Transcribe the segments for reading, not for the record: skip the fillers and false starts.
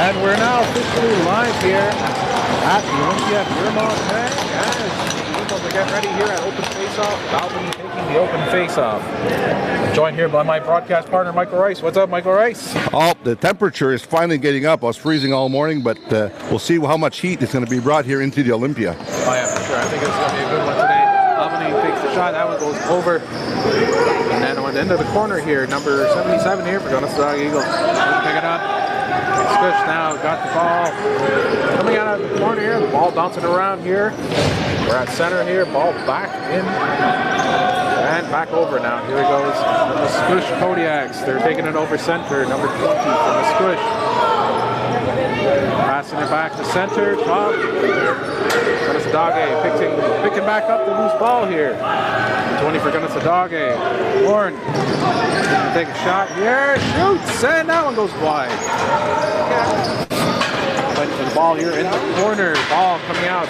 And we're now officially live here at the Olympia Vermont Bank as the Eagles are getting ready here at Open Faceoff. Albany taking the Open Faceoff. I'm joined here by my broadcast partner, Michael Rice. What's up, Michael Rice? Oh, the temperature is finally getting up. I was freezing all morning, but we'll see how much heat is going to be brought here into the Olympia. Oh yeah, for sure. I think it's going to be a good one today. Albany takes the shot. That one goes over. And then on the end of the corner here, number 77 here for Kanehsatà Eagles. Pick it up. MASCOUCHE now got the ball coming out of the corner here. The ball bouncing around here. We're at center here. Ball back in and back over now. Here it goes. The MASCOUCHE Kodiaks. They're taking it over center. Number 20 for MASCOUCHE. Passing it back to center. Top. Kanehsatà picking back up the loose ball here. 20 for Kanehsatà. Horn. Take a shot here, shoots, and that one goes wide. Went for the ball here in the corner. Ball coming out.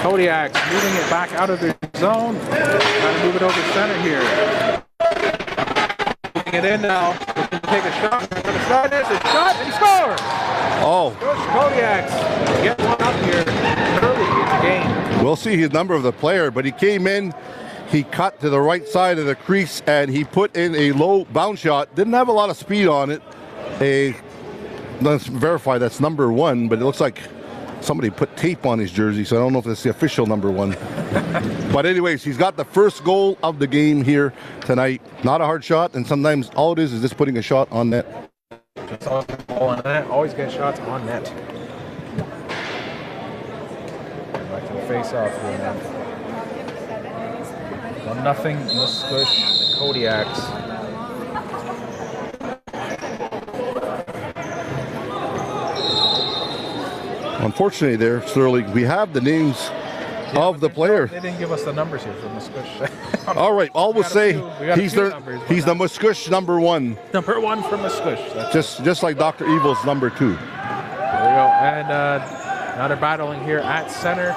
Kodiaks moving it back out of their zone. Trying to move it over center here. Moving it in now. Looking to take a shot. There's a shot, and he scores! Oh. Kodiaks get one up here early in the game. We'll see his number of the player, but he came in. He cut to the right side of the crease and he put in a low bounce shot. Didn't have a lot of speed on it. Let's verify that's number 1, but it looks like somebody put tape on his jersey, so I don't know if that's the official number 1. But anyways, he's got the first goal of the game here tonight. Not a hard shot, and sometimes all it is just putting a shot on net. Just on net. Always get shots on net. Back to the face-off here now. 1-0 MASCOUCHE Kodiaks. Unfortunately there, Sterling, we have the names of the player. They didn't give us the numbers here for MASCOUCHE. All right, all we'll say he's the MASCOUCHE number 1. Number 1 for MASCOUCHE. Just like Dr. Evil's number 2. There we go. And now they're battling here at center.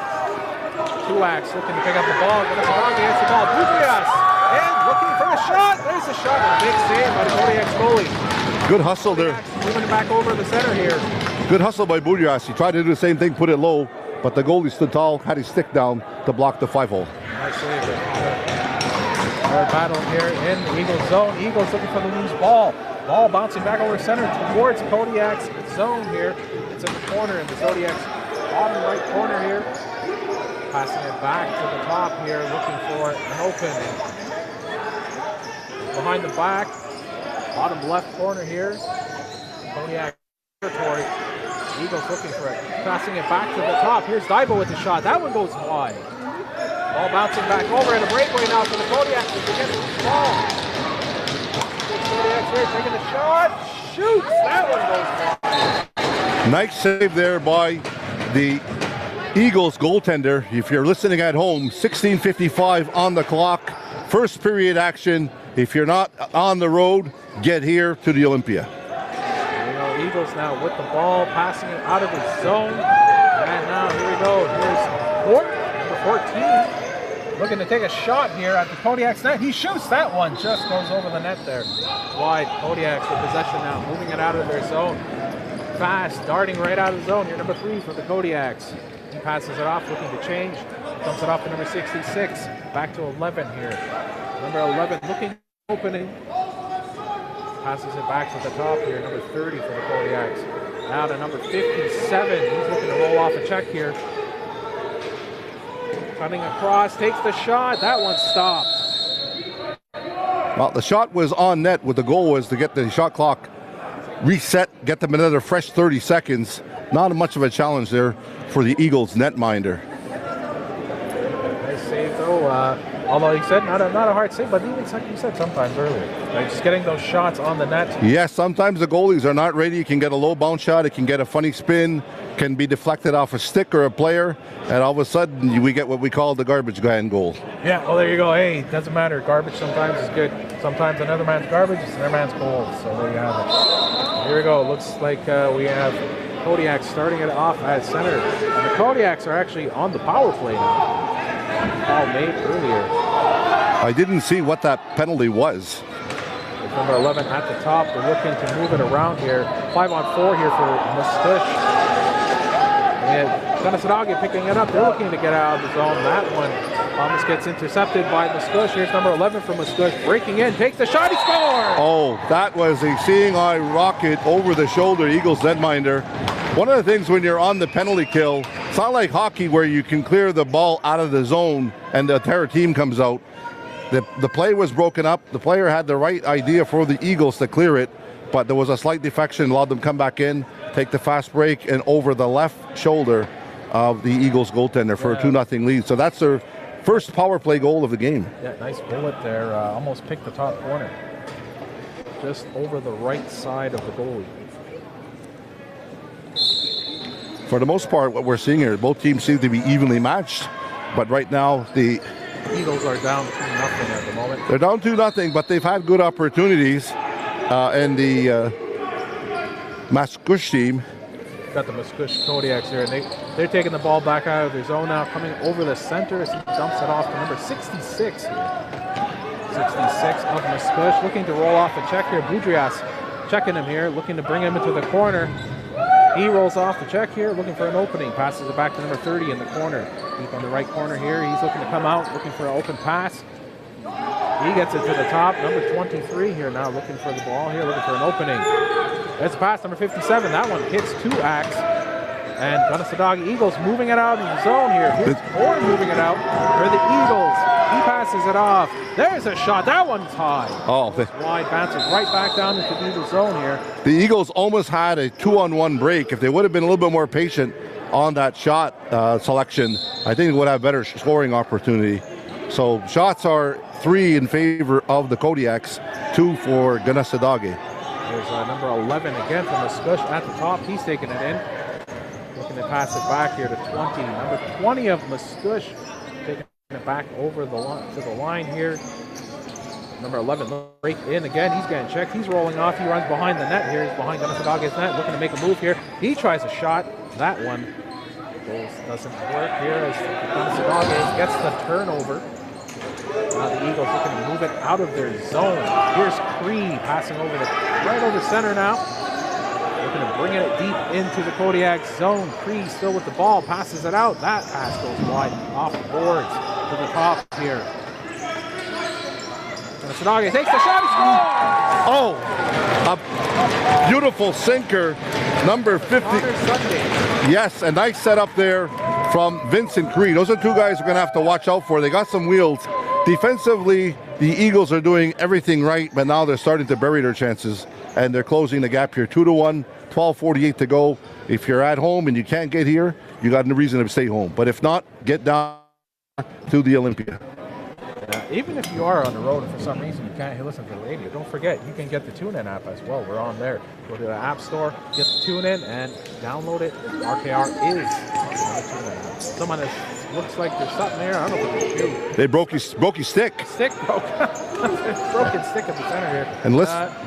Kulaks looking to pick up the ball. Kanehsatà gets the ball. Budrias and looking for a shot. There's a shot. A big save by the Kodiaks goalie. Good hustle there. Moving it back over the center here. Good hustle by Budrias. He tried to do the same thing, put it low, but the goalie stood tall, had his stick down to block the 5-hole. Nice save. They're battling here in the Eagles zone. Eagles looking for the loose ball. Ball bouncing back over center towards Kodiak's zone here. It's in the corner in the Zodiac's bottom right corner here. Passing it back to the top here, looking for an opening. Behind the back, bottom left corner here. Kodiak territory. Eagles looking for it. Passing it back to the top. Here's Daibo with the shot. That one goes wide. Ball bouncing back over in a breakaway now for the Kodiaks. They're getting the ball. Kodiaks here taking the shot. Shoots. That one goes wide. Nice save there by the Eagles goaltender. If you're listening at home, 16:55 on the clock. First period action. If you're not on the road, get here to the Olympia. Eagles now with the ball, passing it out of his zone. And now here we go. Here's Horn, number 14, looking to take a shot here at the Kodiaks net. He shoots that one, just goes over the net there. Wide. Kodiaks with possession now, moving it out of their zone. Fast, darting right out of the zone. Here, number 3 for the Kodiaks. He passes it off, looking to change. Dumps it off to number 66. Back to 11 here. Number 11 looking opening. Passes it back to the top here. Number 30 for the Kodiaks. Now to number 57. He's looking to roll off a check here. Cutting across, takes the shot. That one stopped. Well, the shot was on net. What the goal was to get the shot clock reset, get them another fresh 30 seconds. Not much of a challenge there for the Eagles netminder. Nice save though. Although he said not a hard save, but even like you said sometimes earlier, like just getting those shots on the net. Yes, sometimes the goalies are not ready. You can get a low bounce shot. It can get a funny spin. Can be deflected off a stick or a player, and all of a sudden we get what we call the garbage can goal. Yeah. Well, there you go. Hey, it doesn't matter. Garbage sometimes is good. Sometimes another man's garbage is another man's goal. So there you have it. Here we go. Looks like we have Kodiaks starting it off at center. And the Kodiaks are actually on the power play now. Foul made earlier. I didn't see what that penalty was. With number 11 at the top. They're looking to move it around here. 5-on-4 here for MASCOUCHE. And Kanehsatà picking it up. They're looking to get out of the zone. That one almost gets intercepted by MASCOUCHE. Here's number 11 from MASCOUCHE. Breaking in, takes the shot, he scores! Oh, that was a seeing eye rocket over the shoulder, Eagles netminder. One of the things when you're on the penalty kill, it's not like hockey where you can clear the ball out of the zone and the entire team comes out. The play was broken up. The player had the right idea for the Eagles to clear it, but there was a slight defection, allowed them to come back in, take the fast break, and over the left shoulder of the Eagles goaltender for a 2-0 lead. So that's their first power play goal of the game. Yeah, nice bullet there. Almost picked the top corner. Just over the right side of the goalie. For the most part, what we're seeing here, both teams seem to be evenly matched, but right now the Eagles are down 2-0 at the moment. They're down 2-0, but they've had good opportunities. And the MASCOUCHE team. Got the MASCOUCHE Kodiaks here, and they're taking the ball back out of their zone now, coming over the center as he dumps it off to number 66 here. 66 of MASCOUCHE, looking to roll off a check here. Boudrias checking him here, looking to bring him into the corner. He rolls off the check here, looking for an opening. Passes it back to number 30 in the corner. Deep on the right corner here. He's looking to come out, looking for an open pass. He gets it to the top. Number 23 here now, looking for the ball here, looking for an opening. There's a pass, number 57. That one hits 2 acts. And Kanehsatà Eagles moving it out of the zone here. Here's Moore moving it out for the Eagles. He passes it off. There's a shot. That one's high. Oh, wide, bounces right back down into the Eagles zone here. The Eagles almost had a 2-on-1 break. If they would have been a little bit more patient on that shot selection, I think they would have better scoring opportunity. So shots are 3 in favor of the Kodiaks, 2 for Kanehsatà. There's number 11 again from MASCOUCHE at the top. He's taking it in. Looking to pass it back here to 20. Number 20 of MASCOUCHE taking it back over the line to the line here. Number 11 break in again. He's getting checked. He's rolling off. He runs behind the net here. He's behind Kanehsatà's net, looking to make a move here. He tries a shot. That one doesn't work here as Kanehsatà gets the turnover. Now the Eagles looking to move it out of their zone. Here's Cree passing over right over center now. Looking to bring it deep into the Kodiak zone. Cree still with the ball, passes it out. That pass goes wide off the boards to the top here. Kanehsatà takes the shot. He scores! Oh, a beautiful sinker, number 50. Yes, a nice setup there from Vincent Cree. Those are 2 guys we're going to have to watch out for. They got some wheels. Defensively, the Eagles are doing everything right, but now they're starting to bury their chances, and they're closing the gap here. 2-1, 12:48 to go. If you're at home and you can't get here, you got no reason to stay home. But if not, get down to the Olympia. Even if you are on the road and for some reason you can't listen to the radio, don't forget you can get the TuneIn app as well. We're on there. Go to the App Store, get the TuneIn, and download it. RKR is on the TuneIn app. Someone that looks like there's something there. I don't know if it's you. They broke his stick. Stick broke. Broken stick at the center here. And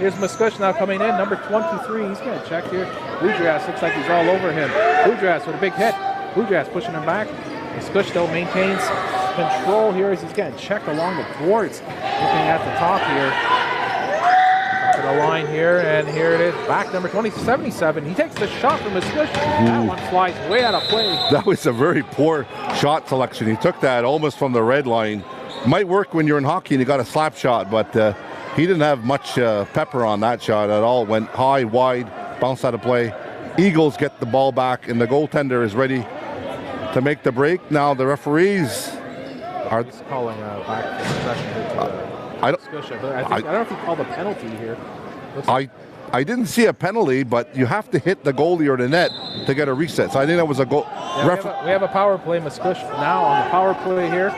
here's MASCOUCHE now coming in. Number 23. He's going to check here. Boudrias looks like he's all over him. Boudrias with a big hit. Boudrias pushing him back. MASCOUCHE though maintains control here as he's getting checked along the boards. Looking at the top here. To the line here, and here it is. Back number 77. He takes the shot from MASCOUCHE. That one flies way out of play. That was a very poor shot selection. He took that almost from the red line. Might work when you're in hockey and you got a slap shot, but he didn't have much pepper on that shot at all. Went high, wide, bounced out of play. Eagles get the ball back, and the goaltender is ready to make the break. Now the referees are calling back for possession I don't know if he called a penalty here. I didn't see a penalty, but you have to hit the goalie or the net to get a reset. So I think that was a goal. Yeah, we have a power play. MASCOUCHE now on the power play here.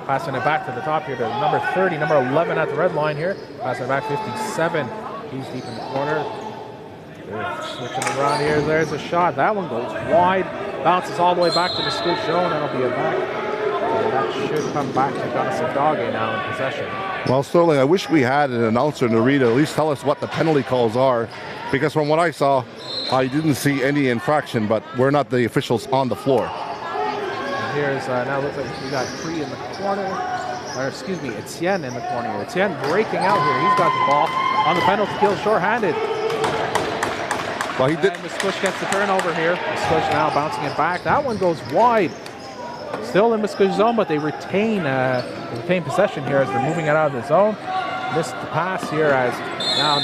Passing it back to the top here to number 30, number 11 at the red line here. Passing it back 57. He's deep in the corner. They're switching around here. There's a shot. That one goes wide. Bounces all the way back to the MASCOUCHE zone. That'll be a back. And that should come back to Kanehsatà now in possession. Well, Sterling, I wish we had an announcer to read at least tell us what the penalty calls are, because from what I saw, I didn't see any infraction, but we're not the officials on the floor. And here's, now looks like we got Cree in the corner, or excuse me, Etienne in the corner here. Etienne breaking out here. He's got the ball. on the penalty kill, short-handed. Well, he did. And Mascouche gets the turnover here. Mascouche now bouncing it back. That one goes wide. Still in Mascouche's zone, but they retain possession here as they're moving it out of the zone. Missed the pass here as now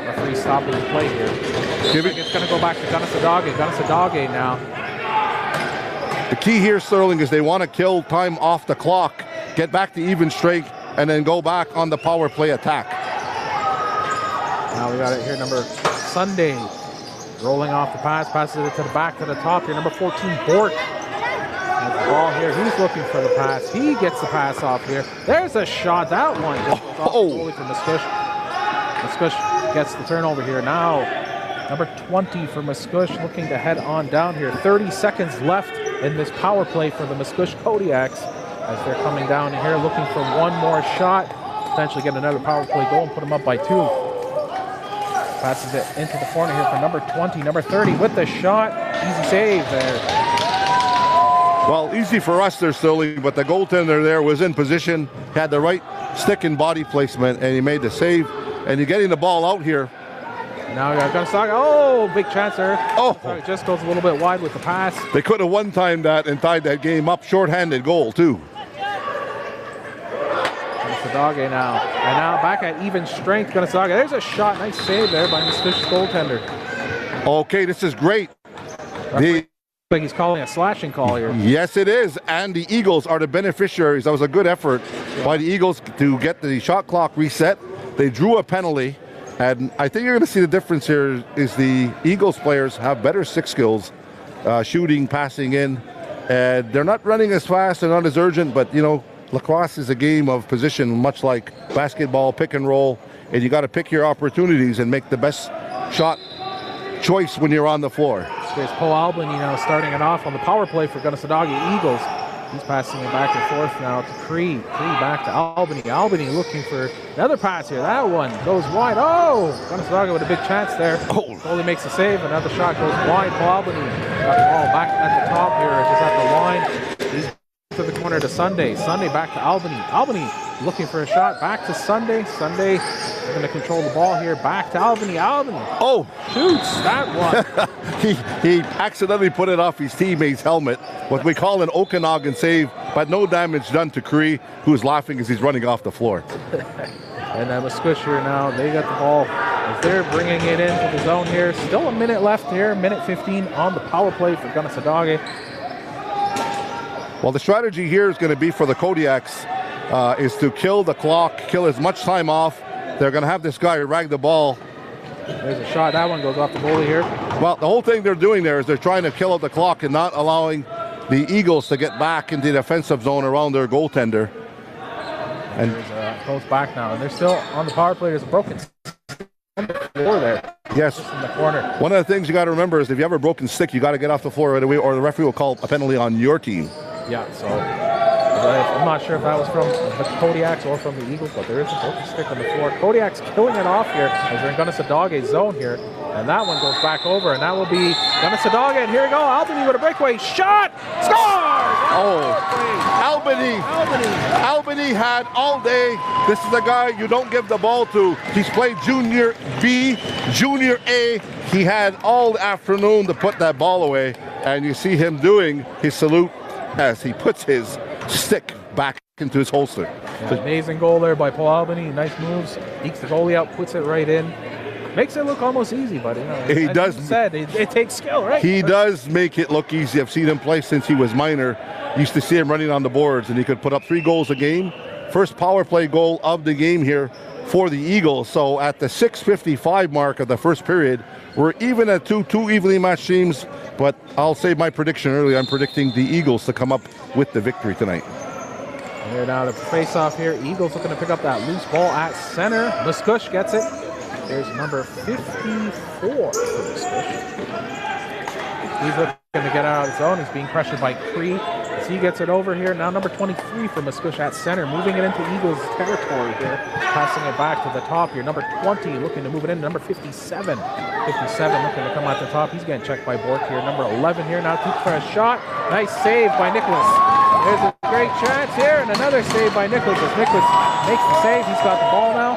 referee stopping the play here. It's going to go back to Kanehsatà. Kanehsatà now. The key here, Sterling, is they want to kill time off the clock, get back to even strength, and then go back on the power play attack. Now we got it here, number Sunday rolling off the pass, passes it to the back to the top here. Number 14, Bort. Has the ball here. He's looking for the pass. He gets the pass off here. There's a shot. That one just goes off the goalie for Mascouche. Mascouche gets the turnover here. Now, number 20 for Mascouche looking to head on down here. 30 seconds left in this power play for the Mascouche Kodiaks as they're coming down here looking for one more shot. Potentially get another power play goal and put them up by 2. Passes it into the corner here for number 20. Number 30 with the shot. Easy save there. Well, easy for us there, Sterling, but the goaltender there was in position, had the right stick and body placement, and he made the save. And you're getting the ball out here. Now we got Kanehsatà. Oh, big chance there. Oh, it just goes a little bit wide with the pass. They could have one-timed that and tied that game up. Short-handed goal, too. Kanehsatà now. And now back at even strength, Kanehsatà. There's a shot. Nice save there by Mascouche's goaltender. Okay, this is great. Like he's calling a slashing call here. Yes, it is. And the Eagles are the beneficiaries. That was a good effort by the Eagles to get the shot clock reset. They drew a penalty. And I think you're going to see the difference here is the Eagles players have better stick skills, shooting, passing in. And they're not running as fast, they're not as urgent, but, you know, lacrosse is a game of position, much like basketball, pick and roll. And you got to pick your opportunities and make the best shot choice when you're on the floor. There's Paul Albany now starting it off on the power play for Kanehsatà Eagles. He's passing it back and forth now to Cree. Cree back to Albany. Albany looking for another pass here. That one goes wide. Oh! Kanehsatà with a big chance there. Oh! Goalie makes a save. Another shot goes wide. Paul Albany got the ball back at the top here, just at the line. He's to the corner to Sunday. Sunday back to Albany. Albany looking for a shot. Back to Sunday. Sunday going to control the ball here. Back to Albany. Albany. Oh! Shoots that one. He accidentally put it off his teammate's helmet. What we call an Okanagan save, but no damage done to Cree, who's laughing as he's running off the floor. And Mascouche here now. They got the ball as they're bringing it into the zone here. Still a minute left here. Minute 15 on the power play for Kanehsatà. Well, the strategy here is going to be for the Kodiaks is to kill the clock, kill as much time off. They're going to have this guy rag the ball. There's a shot. That one goes off the goalie here. Well, the whole thing they're doing there is they're trying to kill out the clock and not allowing the Eagles to get back into the offensive zone around their goaltender. And there's goes back now. And they're still on the power play. There's a broken floor there. Yes. Just in the corner. One of the things you got to remember is if you have a broken stick, you got to get off the floor right away or the referee will call a penalty on your team. Yeah, so I'm not sure if that was from the Kodiaks or from the Eagles, but there is a broken stick on the floor. Kodiaks killing it off here as they're in Kanehsatà zone here. And that one goes back over, and that will be Kanehsatà. And here we go. Albany with a breakaway shot. Scores! Oh, Albany had all day. This is the guy you don't give the ball to. He's played Junior B, Junior A. He had all afternoon to put that ball away. And you see him doing his salute as he puts his stick back into his holster. Yeah, amazing goal there by Paul Albany. Nice moves. Ekes the goalie out, puts it right in. Makes it look almost easy, but you know, he does. It takes skill, right? He does make it look easy. I've seen him play since he was minor. Used to see him running on the boards, and he could put up 3 goals a game. First power play goal of the game here for the Eagles. So at the 6:55 mark of the first period, we're even at two evenly matched teams. But I'll say my prediction early. I'm predicting the Eagles to come up with the victory tonight. And here now the face-off here. Eagles looking to pick up that loose ball at center. Mascouche gets it. There's number 54 for Mascouche. He's looking to get out of the zone. He's being pressured by Cree. As he gets it over here. Now number 23 for Mascouche at center. Moving it into Eagles territory here. Passing it back to the top here. Number 20 looking to move it in. Number 57. 57 looking to come out the top. He's getting checked by Bork here. Number 11 here now for a shot. Nice save by Nicholas. There's a great chance here and another save by Nicholas. As Nicholas makes the save, he's got the ball now.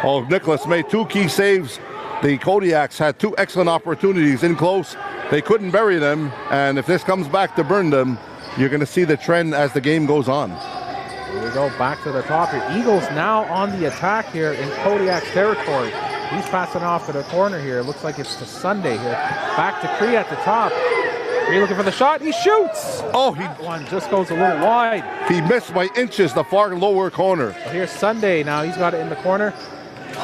Oh, Nicholas made 2 key saves. The Kodiaks had 2 excellent opportunities in close. They couldn't bury them, and if this comes back to burn them, you're going to see the trend as the game goes on. Here we go, back to the top here. Eagles now on the attack here in Kodiak's territory. He's passing off to the corner here. It looks like it's to Sunday here. Back to Cree at the top. Cree looking for the shot. He shoots! Oh, that one just goes a little wide. He missed by inches the far lower corner. But here's Sunday now. He's got it in the corner.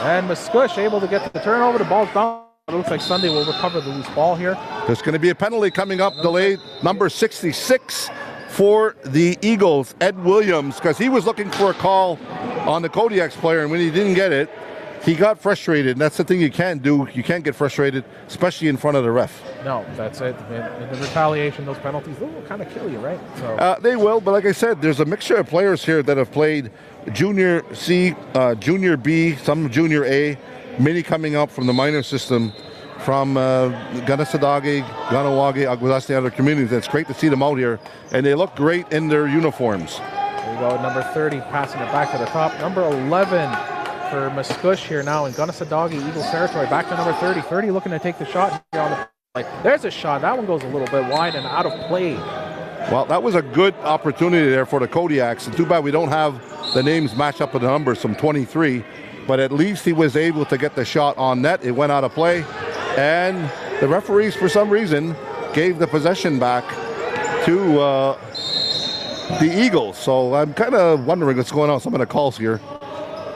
And MASCOUCHE able to get the turnover. The ball's down. It looks like Sunday will recover the loose ball here. There's going to be a penalty coming up, delayed. Number 66 for the Eagles, Ed Williams, because he was looking for a call on the Kodiaks player, and when he didn't get it, he got frustrated. And that's the thing you can't do. You can't get frustrated, especially in front of the ref. No, that's it. In the retaliation, those penalties, those will kind of kill you, right? So. They will, but like I said, there's a mixture of players here that have played Junior C, Junior B, some Junior A, many coming up from the minor system, from Kanehsatà, Ganawagi, Aguasasti, and other communities. It's great to see them out here, and they look great in their uniforms. There we go, number 30 passing it back to the top. Number 11 for MASCOUCHE here now in Kanehsatà, Eagles territory. Back to number 30. 30 looking to take the shot here on the play. There's a shot. That one goes a little bit wide and out of play. Well, that was a good opportunity there for the Kodiaks, and too bad we don't have the names match up with the numbers from 23, but at least he was able to get the shot on net. It went out of play, and the referees, for some reason, gave the possession back to the Eagles. So I'm kind of wondering what's going on. Some of the calls here.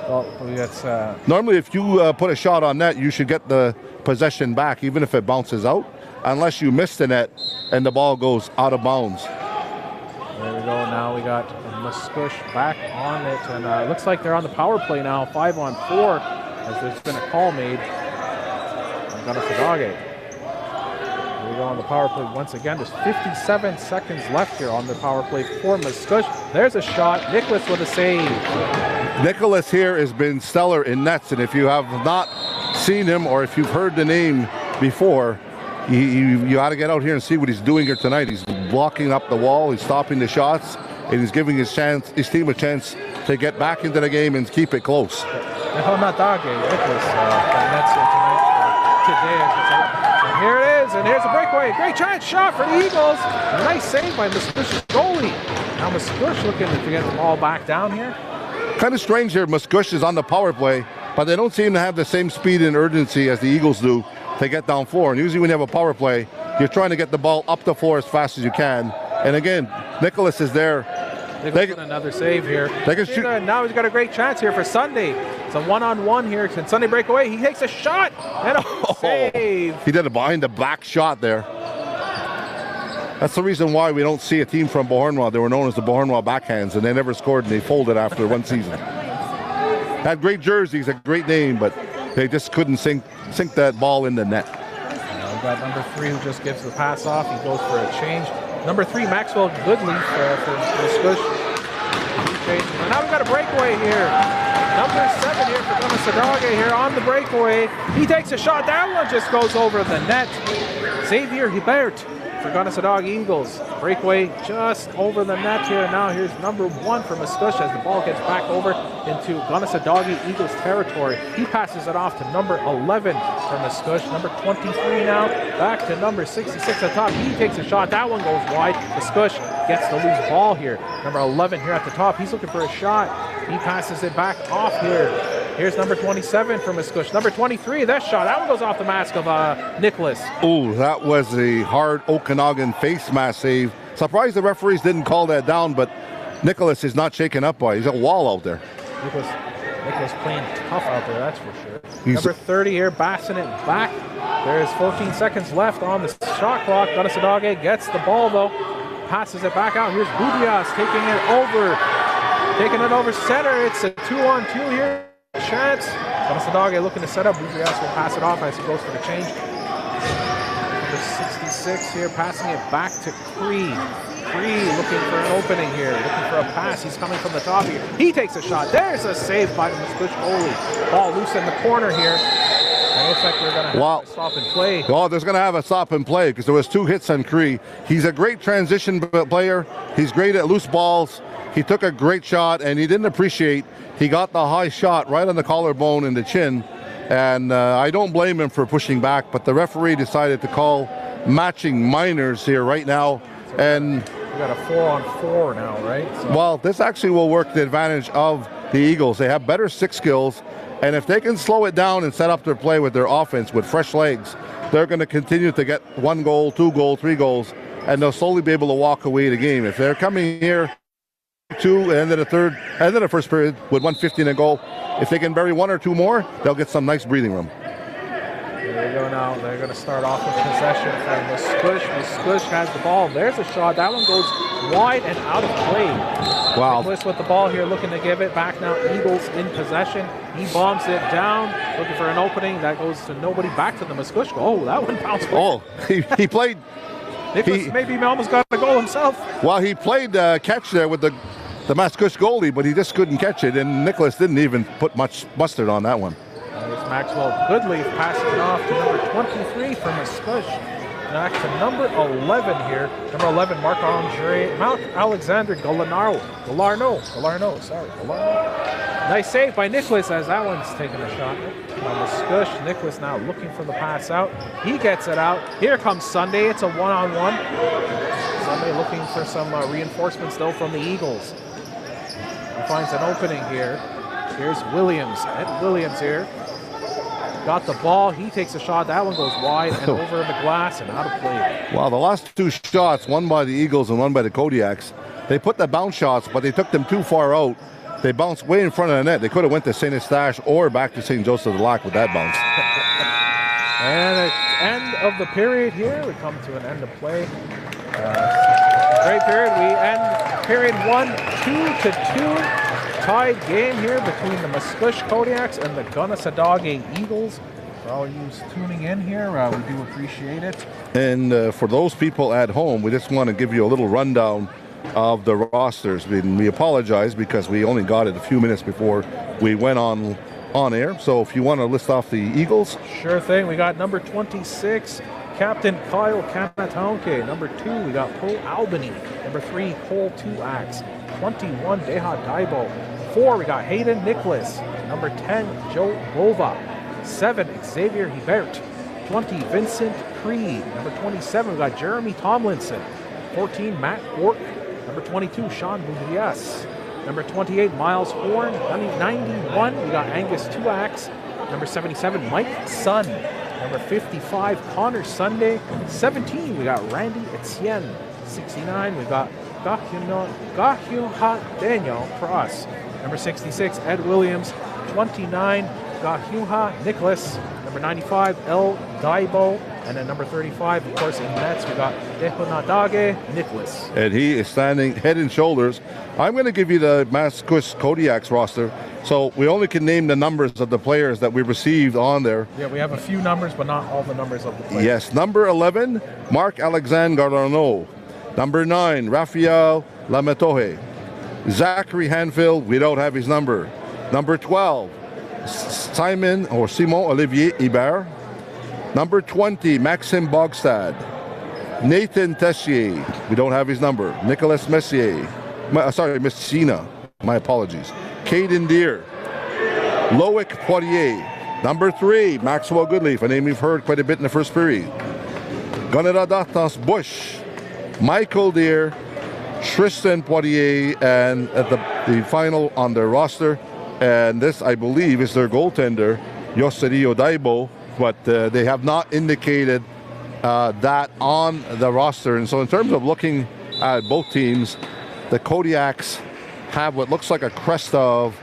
Well, that's, normally, if you put a shot on net, you should get the possession back, even if it bounces out, unless you miss the net and the ball goes out of bounds. There we go. Now we got MASCOUCHE back on it, and it looks like they're on the power play now, 5-on-4, as there's been a call made on Kanehsatà. Here we go on the power play once again. There's 57 seconds left here on the power play for MASCOUCHE. There's a shot. Nicholas with a save. Nicholas here has been stellar in nets, and if you have not seen him or if you've heard the name before, you ought to get out here and see what he's doing here tonight. He's blocking up the wall, he's stopping the shots, and he's giving his team a chance to get back into the game and keep it close. Nicholas nets here tonight, today, I should say. And here it is, and here's a breakaway. Great chance shot for the Eagles. A nice save by MASCOUCHE's goalie. Now MASCOUCHE looking to get the ball back down here. Kind of strange here, MASCOUCHE is on the power play, but they don't seem to have the same speed and urgency as the Eagles do to get down floor. And usually when you have a power play, you're trying to get the ball up the floor as fast as you can. And again, Nicholas is there. They've got another save here. Now he's got a great chance here for Sunday. It's a one-on-one here. Can Sunday break away? He takes a shot and a save. He did a behind-the-back shot there. That's the reason why we don't see a team from Beauharnois. They were known as the Beauharnois Backhands, and they never scored, and they folded after one season. Had great jerseys, a great name, but they just couldn't sink that ball in the net. Now we've got number 3 who just gives the pass off. He goes for a change. Number 3, Maxwell Goodleaf for MASCOUCHE. And now we've got a breakaway here. Number 7 here for Kanehsatà here on the breakaway. He takes a shot. That one just goes over the net. Xavier Hibert for Kanehsatà Eagles. Breakaway just over the net here. Now here's number 1 for MASCOUCHE as the ball gets back over into Kanehsatà Eagles territory. He passes it off to number 11 for MASCOUCHE. Number 23 now back to number 66 at top. He takes a shot. That one goes wide. MASCOUCHE gets the loose ball here. Number 11 here at the top. He's looking for a shot. He passes it back off here. Here's number 27 for MASCOUCHE. Number 23, that shot. That one goes off the mask of Nicholas. Oh, that was a hard Okanagan face mask save. Surprised the referees didn't call that down, but Nicholas is not shaken up by it. He's a wall out there. Nicholas playing tough out there, that's for sure. Number 30 here, passing it back. There's 14 seconds left on the shot clock. Kanehsatà gets the ball, though. Passes it back out. Here's Budias taking it over center. It's a 2-on-2 here. Chance. Kanehsatà looking to set up. Budias will pass it off as he goes for the change. Number 66 here, passing it back to Cree. Cree looking for an opening here, looking for a pass. He's coming from the top here. He takes a shot. There's a save by the MASCOUCHE goalie. Ball loose in the corner here. And looks like we're going to have a stop and play. Oh, there's going to have a stop and play because there was 2 hits on Cree. He's a great transition player. He's great at loose balls. He took a great shot, and he didn't appreciate. He got the high shot right on the collarbone and the chin, and I don't blame him for pushing back, but the referee decided to call matching minors here right now. And we got a 4-on-4 now, right? So. Well, this actually will work the advantage of the Eagles. They have better stick skills, and if they can slow it down and set up their play with their offense with fresh legs, they're going to continue to get 1 goal, 2 goals, 3 goals, and they'll slowly be able to walk away the game. If they're coming here 2 and then the first period with 1:15 a goal, if they can bury 1 or 2 more, they'll get some nice breathing room. There we go now. They're going to start off with possession from MASCOUCHE. MASCOUCHE has the ball. There's a shot. That one goes wide and out of play. Wow. Nicholas with the ball here, looking to give it back now. Eagles in possession. He bombs it down, looking for an opening. That goes to nobody. Back to the MASCOUCHE. Oh, that one bounced. Oh, he played. Nicholas maybe almost got a goal himself. Well, he played catch there with the MASCOUCHE goalie, but he just couldn't catch it, and Nicholas didn't even put much mustard on that one. There's Maxwell Goodleaf passing it off to number 23 for MASCOUCHE. Back to number 11 here. Number 11, Marc-Alexandre Galarno. Nice save by Nicholas as that one's taking a shot. MASCOUCHE. Nicholas now looking for the pass out. He gets it out. Here comes Sunday. It's a 1-on-1. Sunday looking for some reinforcements though from the Eagles. He finds an opening here. Here's Williams. Ed Williams here. Got the ball. He takes a shot. That one goes wide and over the glass and out of play. Well, the last 2 shots, one by the Eagles and one by the Kodiaks, they put the bounce shots, but they took them too far out. They bounced way in front of the net. They could have went to St. Eustache or back to St. Joseph de Lac with that bounce. And at the end of the period here, we come to an end of play. Great period. We end period 1, 2-2. Tied game here between the MASCOUCHE Kodiaks and the Kanehsatà Eagles. For all you tuning in here, we do appreciate it. And for those people at home, we just want to give you a little rundown of the rosters. We apologize because we only got it a few minutes before we went on air. So if you want to list off the Eagles. Sure thing. We got number 26, Captain Kyle Kanehsatà. Number 2, we got Paul Albany. Number 3, Cole Tuax. 21, Deha Daibo. 4, we got Hayden Nicholas. Number 10, Joe Bova. 7, Xavier Hebert. 20, Vincent Creed. Number 27, we got Jeremy Tomlinson. 14, Matt Bork. Number 22, Sean Boudrias. Number 28, Miles Horn. 91, we got Angus Tuax. Number 77, Mike Sun. Number 55, Connor Sunday. 17, we got Randy Etienne. 69, we got Gahyuha Daniel Cross. Number 66, Ed Williams. 29, Gahyuha Nicholas. Number 95, El Daibo. And then number 35, of course, in nets, we got Dehonadage Nicholas. And he is standing head and shoulders. I'm going to give you the MASCOUCHE Kodiaks roster. So we only can name the numbers of the players that we received on there. Yeah, we have a few numbers, but not all the numbers of the players. Yes, number 11, Marc-Alexandre Galarno. Number 9, Raphael Lametoje. Zachary Hanfield, we don't have his number. Number 12, Simon Olivier Hébert. Number 20, Maxime Bogstad. Nathan Tessier, we don't have his number. Nicolas Messier. Messina. My apologies. Caden Deere. Loic Poirier. Number 3, Maxwell Goodleaf, a name we've heard quite a bit in the first period. Gonadatas Bush. Michael Deere. Tristan Poirier, and at the final on their roster, and this I believe is their goaltender, Yoserio Daibo, but they have not indicated that on the roster. And so in terms of looking at both teams, the Kodiaks have what looks like a crest of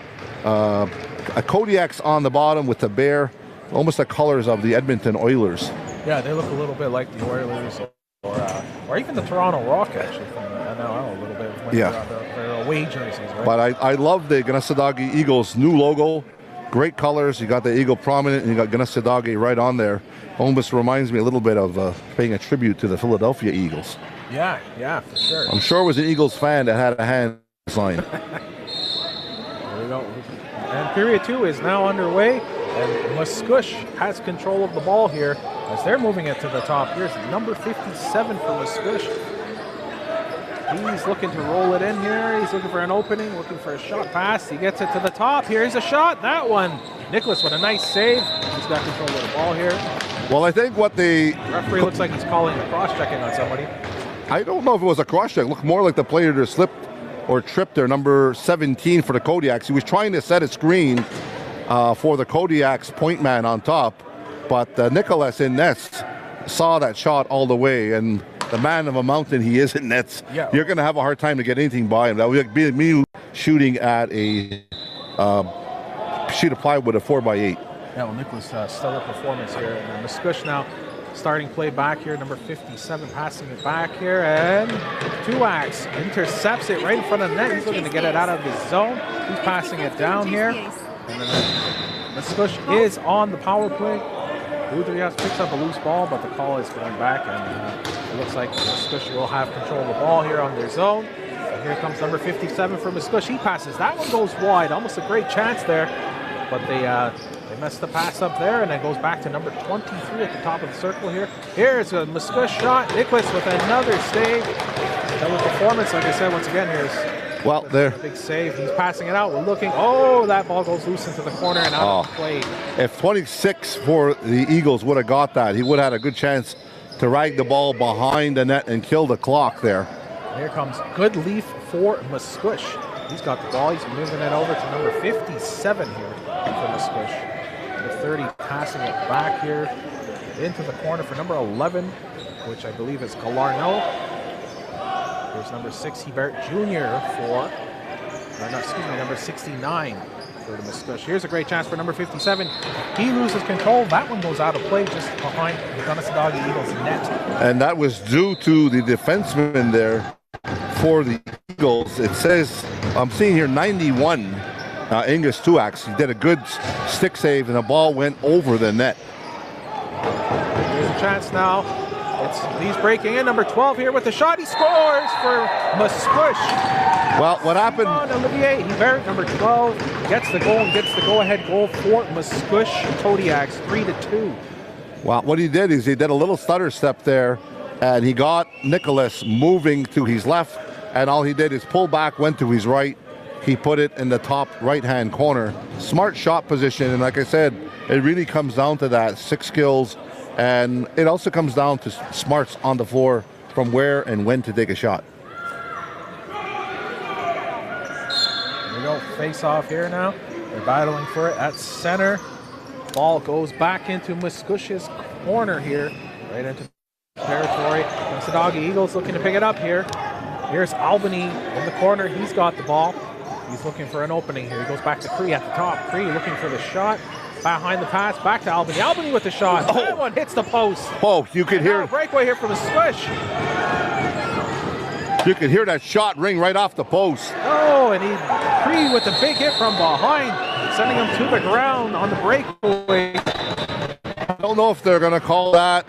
a Kodiaks on the bottom with the bear, almost the colors of the Edmonton Oilers. Yeah, they look a little bit like the Oilers or even the Toronto Rock, actually, from the NL a little bit. Yeah. Their away jerseys, right? But I love the Kanehsatà Eagles' new logo. Great colors. You got the eagle prominent, and you got Kanehsatà right on there. Almost reminds me a little bit of paying a tribute to the Philadelphia Eagles. Yeah, for sure. I'm sure it was an Eagles fan that had a hand sign. There we go. And period 2 is now underway. And Mascouche has control of the ball here as they're moving it to the top. Here's number 57 for Mascouche. He's looking to roll it in here. He's looking for an opening, looking for a shot pass. He gets it to the top. Here's a shot. That one. Nicholas with a nice save. He's got control of the ball here. Well, I think what the referee looks like he's calling a cross-checking on somebody. I don't know if it was a cross-check. Looked more like the player just slipped or tripped there, number 17 for the Kodiaks. He was trying to set a screen for the Kodiaks point man on top, but Nicholas in nets saw that shot all the way, and the man of a mountain he is in nets. Yeah. You're going to have a hard time to get anything by him. That would be me shooting at a sheet of plywood, a 4x8. Yeah, well, Nicholas stellar performance here. And Mascouche now starting play back here, number 57 passing it back here, and Tuax intercepts it right in front of the net. He's looking to get it out of his zone. He's passing it down here. And then Mascouche is on the power play. Boudrias picks up a loose ball, but the call is going back, and it looks like Mascouche will have control of the ball here on their zone. And here comes number 57 for Mascouche. He passes. That one goes wide. Almost a great chance there, but they messed the pass up there, and it goes back to number 23 at the top of the circle here. Here's a Mascouche shot. Nicholas with another save. Stellar performance, like I said, once again, here's there. Big save. He's passing it out. We're looking. Oh, that ball goes loose into the corner and out of play. If 26 for the Eagles would have got that, he would have had a good chance to rag the ball behind the net and kill the clock there. Here comes good leaf for Mascouche. He's got the ball. He's moving it over to number 57 here for Mascouche. Number 30 passing it back here into the corner for number 11, which I believe is Galarno. There's number 6, Hebert Jr. number 69 for the Mascouche. Here's a great chance for number 57. He loses control. That one goes out of play just behind the Kanehsatà Eagles net. And that was due to the defenseman there for the Eagles. It says, I'm seeing here 91, Angus Tuax. He did a good stick save, and the ball went over the net. Here's a chance now. He's breaking in, number 12 here with the shot. He scores for Mascouche. Well, what happened? Olivier Hebert, number 12, gets the goal and gets the go-ahead goal for Mascouche Kodiaks, 3-2. Well, what he did is he did a little stutter step there, and he got Nicholas moving to his left, and all he did is pull back, went to his right. He put it in the top right-hand corner. Smart shot position, and like I said, it really comes down to that, 6 skills. And it also comes down to smarts on the floor from where and when to take a shot. Here we go, face off here now. They're battling for it at center. Ball goes back into Mascouche's corner here, right into territory. Kanehsatà Eagles looking to pick it up here. Here's Albany in the corner. He's got the ball. He's looking for an opening here. He goes back to Cree at the top. Cree looking for the shot. Behind the pass, back to Albany. Albany with the shot. Oh. That one hits the post. Oh, you could hear it. Breakaway here from Mascouche. You could hear that shot ring right off the post. Oh, and Cree with the big hit from behind, sending him to the ground on the breakaway. I don't know if they're going to call that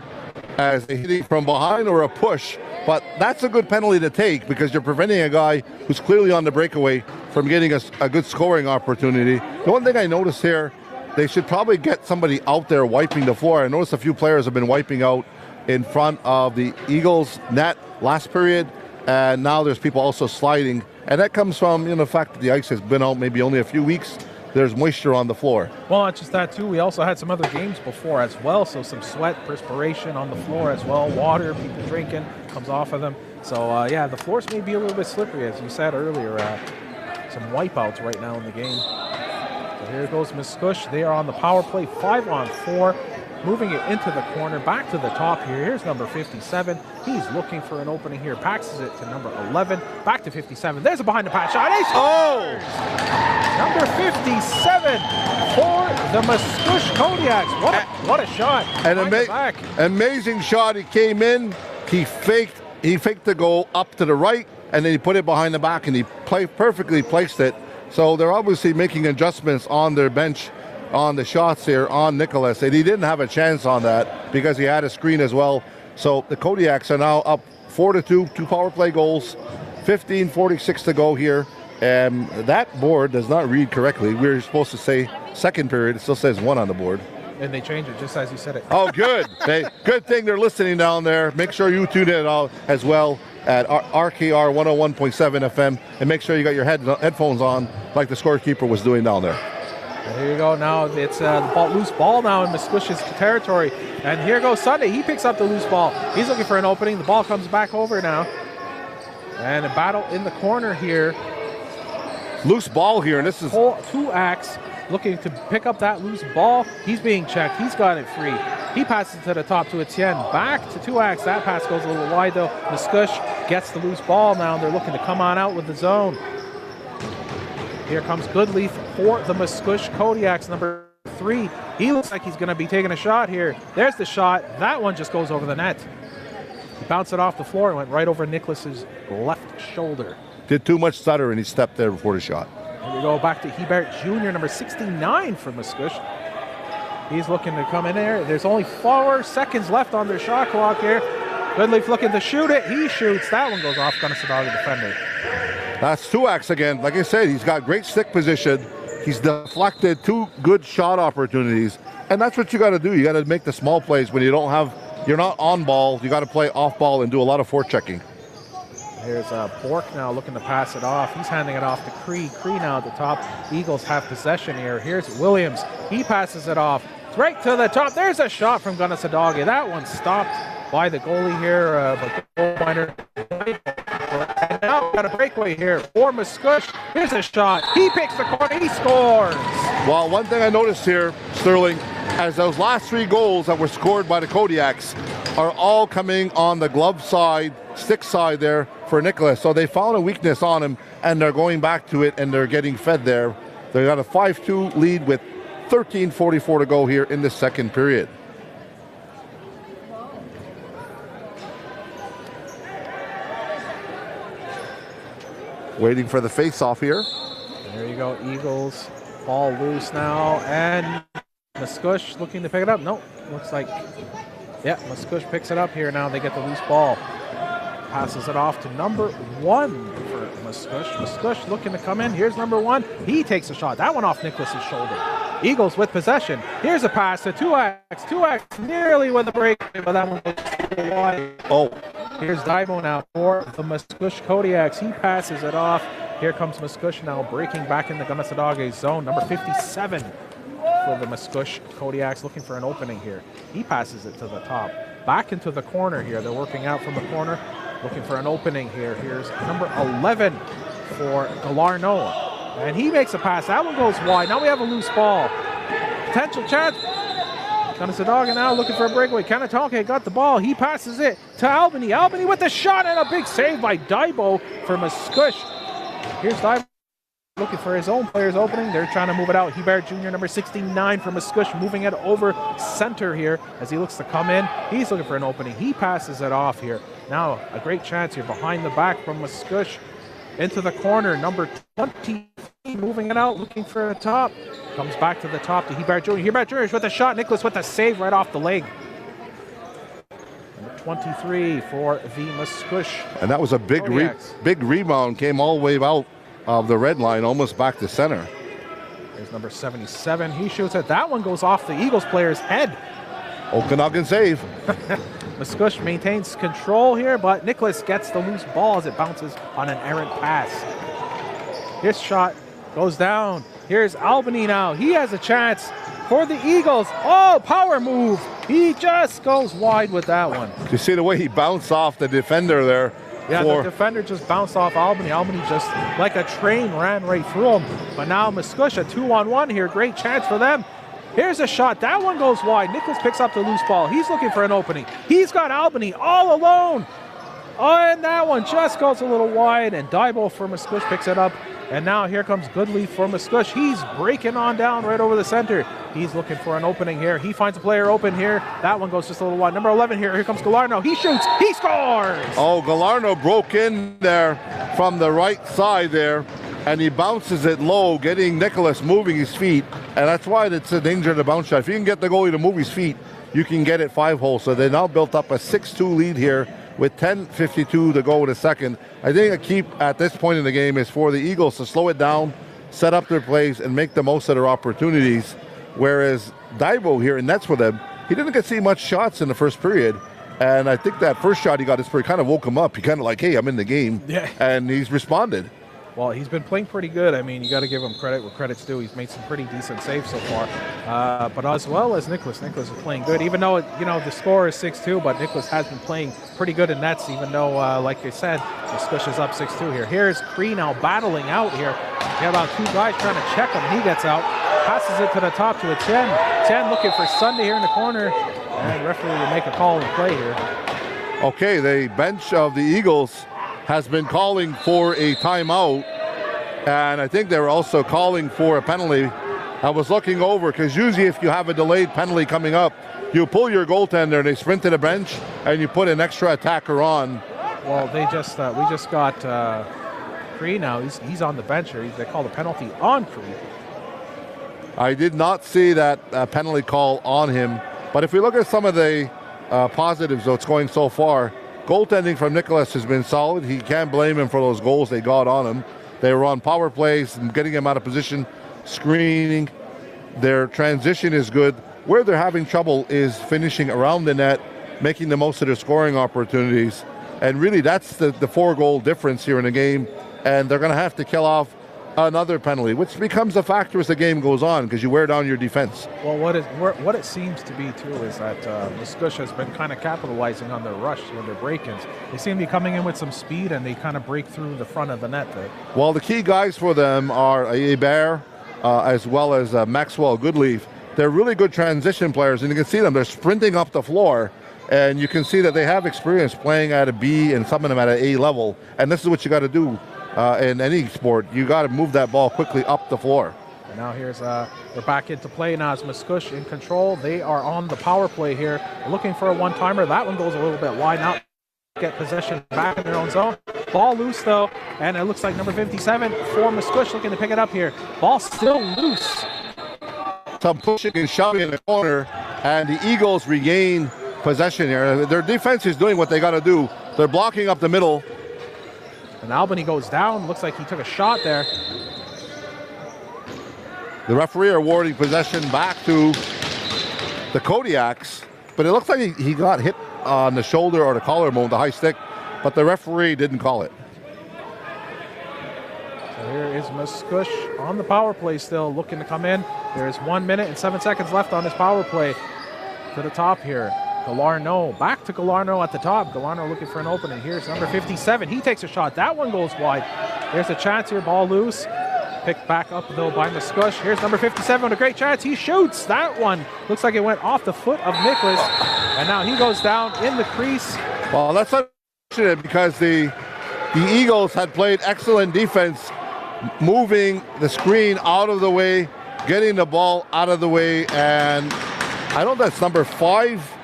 as a hitting from behind or a push, but that's a good penalty to take because you're preventing a guy who's clearly on the breakaway from getting a good scoring opportunity. The one thing I noticed here, they should probably get somebody out there wiping the floor. I noticed a few players have been wiping out in front of the Eagles net last period, and now there's people also sliding. And that comes from the fact that the ice has been out maybe only a few weeks. There's moisture on the floor. Well, not just that, too. We also had some other games before as well, so some sweat, perspiration on the floor as well. Water, people drinking, comes off of them. So, yeah, the floors may be a little bit slippery, as you said earlier. Some wipeouts right now in the game. Here goes Mascouche. They are on the power play, 5-on-4, moving it into the corner, back to the top here. Here's number 57. He's looking for an opening here, passes it to number 11, back to 57. There's a behind-the-pass shot. Number 57 for the Mascouche Kodiaks. What a shot. An amazing shot. He came in, he faked the goal up to the right, and then he put it behind the back, and he perfectly placed it. So they're obviously making adjustments on their bench on the shots here on Nicholas. And he didn't have a chance on that because he had a screen as well. So the Kodiaks are now up 4-2, 2 power play goals, 15:46 to go here. That board does not read correctly. We're supposed to say second period. It still says 1 on the board. And they changed it just as you said it. Oh, good. Good thing they're listening down there. Make sure you tune in as well at RKR 101.7 FM, and make sure you got your headphones on like the scorekeeper was doing down there. And here you go now. It's the loose ball now in Mascouche's territory. And here goes Sunday. He picks up the loose ball. He's looking for an opening. The ball comes back over now. And a battle in the corner here. Loose ball here, and this is... 2X looking to pick up that loose ball. He's being checked. He's got it free. He passes to the top to Etienne. Back to 2X. That pass goes a little wide, though. Mascouche gets the loose ball now. They're looking to come on out with the zone. Here comes Goodleaf for the Mascouche Kodiaks, number 3. He looks like he's going to be taking a shot here. There's the shot. That one just goes over the net. He bounced it off the floor and went right over Nicholas's left shoulder. Did too much stutter, and he stepped there before the shot. Here we go back to Hebert Jr., number 69 for Mascouche. He's looking to come in there. There's only 4 seconds left on their shot clock here. Goodleaf looking to shoot it. He shoots. That one goes off Kanehsatà, the defender. That's 2X again. Like I said, he's got great stick position. He's deflected 2 good shot opportunities. And that's what you got to do. You got to make the small plays when you're not on ball. You got to play off ball and do a lot of forechecking. Here's Bork now looking to pass it off. He's handing it off to Cree. Cree now at the top. Eagles have possession here. Here's Williams. He passes it off. It's right to the top. There's a shot from Kanehsatà. That one stopped by the goalie here, but the goaltender. And now we've got a breakaway here for Mascouche. Here's a shot. He picks the corner. He scores. Well, one thing I noticed here, Sterling, as those last 3 goals that were scored by the Kodiaks are all coming on the glove side, stick side there for Nicholas. So they found a weakness on him, and they're going back to it, and they're getting fed there. They got a 5-2 lead with 13:44 to go here in the second period. Waiting for the face-off here. There you go, Eagles. Ball loose now, and Mascouche looking to pick it up. Nope, looks like, yeah, Mascouche picks it up here now. They get the loose ball. Passes it off to number 1 for Mascouche. Mascouche looking to come in. Here's number 1. He takes a shot. That one off Nicholas's shoulder. Eagles with possession. Here's a pass to 2X. 2X nearly with a break, but that one goes wide. Oh. Here's Daibo now for the Mascouche Kodiaks. He passes it off. Here comes Mascouche now breaking back in the Kanehsatà zone. Number 57 for the Mascouche Kodiaks looking for an opening here. He passes it to the top. Back into the corner here. They're working out from the corner. Looking for an opening here. Here's number 11 for Galarno. And he makes a pass. That one goes wide. Now we have a loose ball. Potential chance. Kanehsatà now looking for a breakaway. Kanehsatà got the ball. He passes it to Albany. Albany with the shot and a big save by Daibo for Mascouche. Here's Daibo looking for his own player's opening. They're trying to move it out. Hebert Jr., number 69 for Mascouche, moving it over center here as he looks to come in. He's looking for an opening. He passes it off here. Now a great chance here behind the back from Mascouche. Into the corner, number 20, moving it out, looking for a top. Comes back to the top to Hebert Jr. Hebert Jr. with a shot. Nicholas with a save right off the leg. Number 23 for the Mascouche. And that was a big rebound. Came all the way out of the red line, almost back to center. There's number 77. He shoots it. That one goes off the Eagles player's head. Okanagan save. Mascouche maintains control here, but Nicholas gets the loose ball as it bounces on an errant pass. His shot goes down. Here's Albany now. He has a chance for the Eagles. Oh, power move. He just goes wide with that one. You see the way he bounced off the defender there? Yeah, the defender just bounced off Albany. Albany just like a train ran right through him. But now Mascouche, a 2-on-1 here. Great chance for them. Here's a shot. That one goes wide. Nicholas picks up the loose ball. He's looking for an opening. He's got Albany all alone. Oh, and that one just goes a little wide. And Daibo for Mascouche picks it up. And now here comes Goodleaf for Mascouche. He's breaking on down right over the center. He's looking for an opening here. He finds a player open here. That one goes just a little wide. Number 11 here. Here comes Galarno. He shoots. He scores. Oh, Galarno broke in there from the right side there. And he bounces it low, getting Nicholas moving his feet. And that's why it's a danger to bounce shot. If you can get the goalie to move his feet, you can get it 5-hole. So they now built up a 6-2 lead here with 10:52 to go in the second. I think a key at this point in the game is for the Eagles to slow it down, set up their plays, and make the most of their opportunities. Whereas Daibo here, and that's for them, he didn't get to see much shots in the first period. And I think that first shot he got, it kind of woke him up. He kind of like, hey, I'm in the game. Yeah. And he's responded. Well, he's been playing pretty good. I mean, you got to give him credit where credit's due. He's made some pretty decent saves so far. But as well as Nicholas. Nicholas is playing good. Even though, the score is 6-2, but Nicholas has been playing pretty good in nets, even though, like I said, the Squish is up 6-2 here. Here's Cree now battling out here. You have about 2 guys trying to check him. He gets out. Passes it to the top to a Chen. Chen looking for Sunday here in the corner. And referee will make a call and play here. Okay, the bench of the Eagles has been calling for a timeout, and I think they were also calling for a penalty. I was looking over, because usually if you have a delayed penalty coming up, you pull your goaltender and they sprint to the bench and you put an extra attacker on. Well, we just got Cree now. He's on the bench here. They called a penalty on Cree. I did not see that penalty call on him, but if we look at some of the positives, though, it's going so far. Goaltending from Nicholas has been solid. He can't blame him for those goals they got on him. They were on power plays and getting him out of position, screening. Their transition is good. Where they're having trouble is finishing around the net, making the most of their scoring opportunities. And really, that's the 4-goal difference here in the game. And they're going to have to kill off another penalty, which becomes a factor as the game goes on, because you wear down your defense. Well, what it seems to be too is that MASCOUCHE has been kind of capitalizing on their rush and their break-ins. They seem to be coming in with some speed, and they kind of break through the front of the net there. Well, the key guys for them are Hebert as well as Maxwell Goodleaf. They're really good transition players, and you can see them. They're sprinting up the floor, and you can see that they have experience playing at a B and some of them at an A level. And this is what you got to do in any sport. You got to move that ball quickly up the floor. And now here's they're back into play now as MASCOUCHE in control. They are on the power play here, looking for a one-timer. That one goes a little bit wide. Now get possession back in their own zone. Ball loose though, and it looks like number 57 for MASCOUCHE looking to pick it up here. Ball still loose. Some pushing and shoving in the corner, and the Eagles regain possession here. Their defense is doing what they got to do. They're blocking up the middle. And Albany goes down. Looks like he took a shot there. The referee awarding possession back to the Kodiaks, but it looks like he got hit on the shoulder or the collarbone, the high stick, but the referee didn't call it. So here is MASCOUCHE on the power play still, looking to come in. There's 1 minute and 7 seconds left on his power play. To the top here. Galarno, back to Galarno at the top. Galarno looking for an opening. Here's number 57. He takes a shot. That one goes wide. There's a chance here. Ball loose. Picked back up, though, by MASCOUCHE. Here's number 57 with a great chance. He shoots. That one looks like it went off the foot of Nicholas. And now he goes down in the crease. Well, that's unfortunate because the Eagles had played excellent defense, moving the screen out of the way, getting the ball out of the way. And I don't know if that's number 5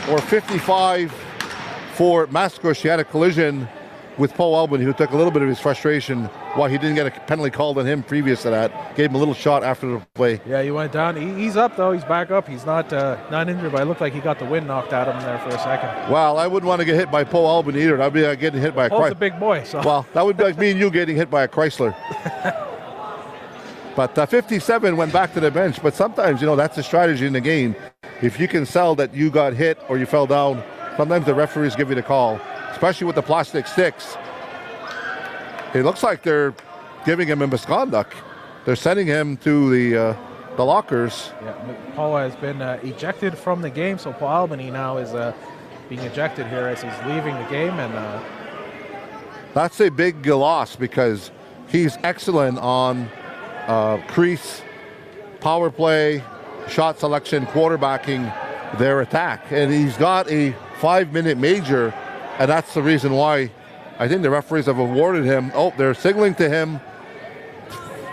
or 55 for MASCOUCHE. He had a collision with Paul Albany, who took a little bit of his frustration while he didn't get a penalty called on him previous to that. Gave him a little shot after the play. Yeah, he went down. He's up, though. He's back up. He's not injured, but it looked like he got the wind knocked out of him there for a second. Well, I wouldn't want to get hit by Paul Albany either. I'd be getting hit by a Chrysler. Paul's a big boy. So. Well, that would be like me and you getting hit by a Chrysler. But 57 went back to the bench. But sometimes, that's a strategy in the game. If you can sell that you got hit or you fell down, sometimes the referees give you the call, especially with the plastic sticks. It looks like they're giving him a misconduct. They're sending him to the lockers. Yeah, Paul has been ejected from the game, so Paul Albany now is being ejected here as he's leaving the game. And that's a big loss because he's excellent on crease, power play, shot selection, quarterbacking their attack. And he's got a 5-minute major, and that's the reason why I think the referees have awarded him. Oh, they're signaling to him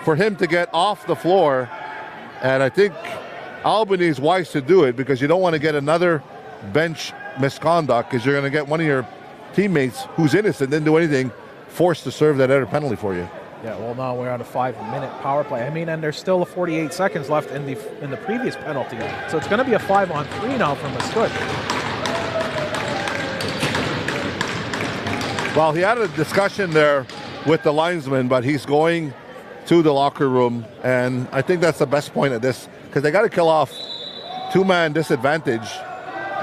for him to get off the floor. And I think Albany's wise to do it because you don't want to get another bench misconduct because you're going to get one of your teammates who's innocent, didn't do anything, forced to serve that other penalty for you. Yeah, well, now we're on a 5-minute power play. I mean, and there's still 48 seconds left in the previous penalty. So it's going to be a 5-on-3 now from MASCOUCHE. Well, he had a discussion there with the linesman, but he's going to the locker room, and I think that's the best point of this, because they got to kill off two-man disadvantage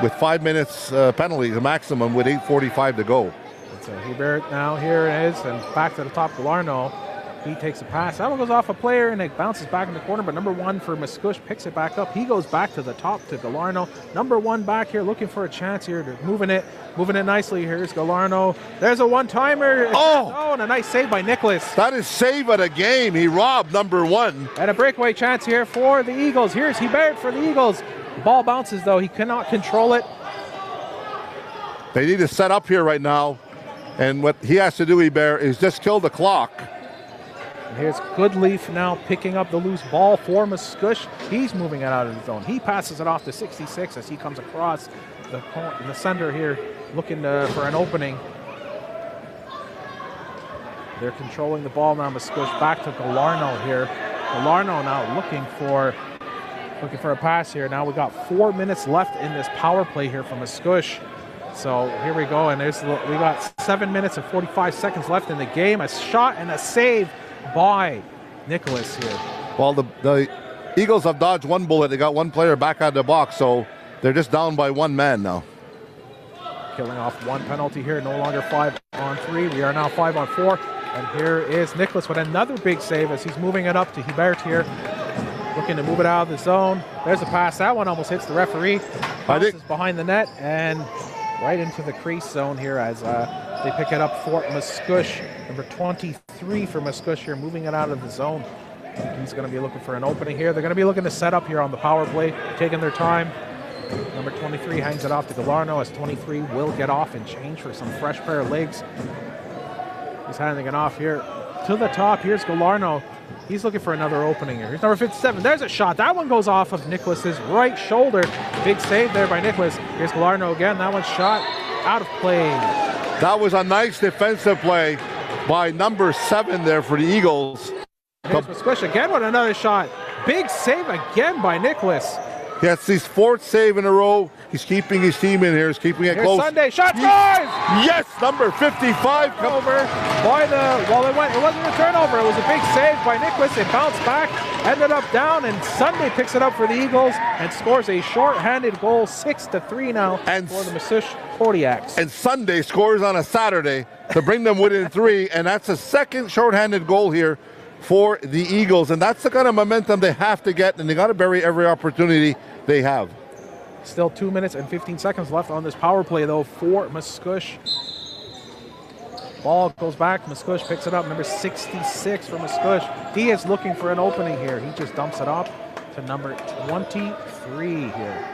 with 5 minutes penalty, the maximum, with 8:45 to go. So Hebert now, here it is, and back to the top, Galarno. He takes a pass. That one goes off a player, and it bounces back in the corner, but number 1 for Mascouche picks it back up. He goes back to the top to Galarno. Number 1 back here looking for a chance here. They're moving it nicely. Here's Galarno. There's a one-timer. Oh, and a nice save by Nicholas. That is save of the game. He robbed number 1. And a breakaway chance here for the Eagles. Here's Hebert for the Eagles. The ball bounces, though. He cannot control it. They need to set up here right now. And what he has to do, Hebert, is just kill the clock. And here's Goodleaf now picking up the loose ball for Mascouche. He's moving it out of the zone. He passes it off to 66 as he comes across the center here, looking for an opening. They're controlling the ball now. Mascouche back to Galarno here. Galarno now looking for a pass here. Now we got 4 minutes left in this power play here from Mascouche. So here we go, and we got 7 minutes and 45 seconds left in the game. A shot and a save by Nicholas here. Well, the Eagles have dodged one bullet. They got one player back out of the box, so they're just down by one man now. Killing off one penalty here, no longer 5-on-3. We are now 5-on-4. And here is Nicholas with another big save as he's moving it up to Hebert here. Looking to move it out of the zone. There's a pass. That one almost hits the referee. Passes behind the net and right into the crease zone here as they pick it up for Mascouche. Number 23 for Mascouche here, moving it out of the zone. He's going to be looking for an opening here. They're going to be looking to set up here on the power play, taking their time. Number 23 hangs it off to Galarno as 23 will get off and change for some fresh pair of legs. He's handing it off here to the top. Here's Galarno. He's looking for another opening here. Here's number 57. There's a shot. That one goes off of Nicholas's right shoulder. Big save there by Nicholas. Here's Galarno again. That one's shot out of play. That was a nice defensive play by number 7 there for the Eagles. Here's Mascouche again with another shot. Big save again by Nicholas. Yes, his 4th save in a row. He's keeping his team in here. He's keeping it close. Sunday shot scores! Yes, number 55 over by it wasn't a turnover. It was a big save by Nicholas. It bounced back, ended up down, and Sunday picks it up for the Eagles and scores a short-handed goal, 6-3 now for the Mascouche Kodiaks. And Sunday scores on a Saturday to bring them within 3, and that's the second short-handed goal here for the Eagles, and that's the kind of momentum they have to get, and they got to bury every opportunity they have. Still 2 minutes and 15 seconds left on this power play, though, for Mascouche. Ball goes back. Mascouche picks it up. Number 66 for Mascouche. He is looking for an opening here. He just dumps it off to number 23 here.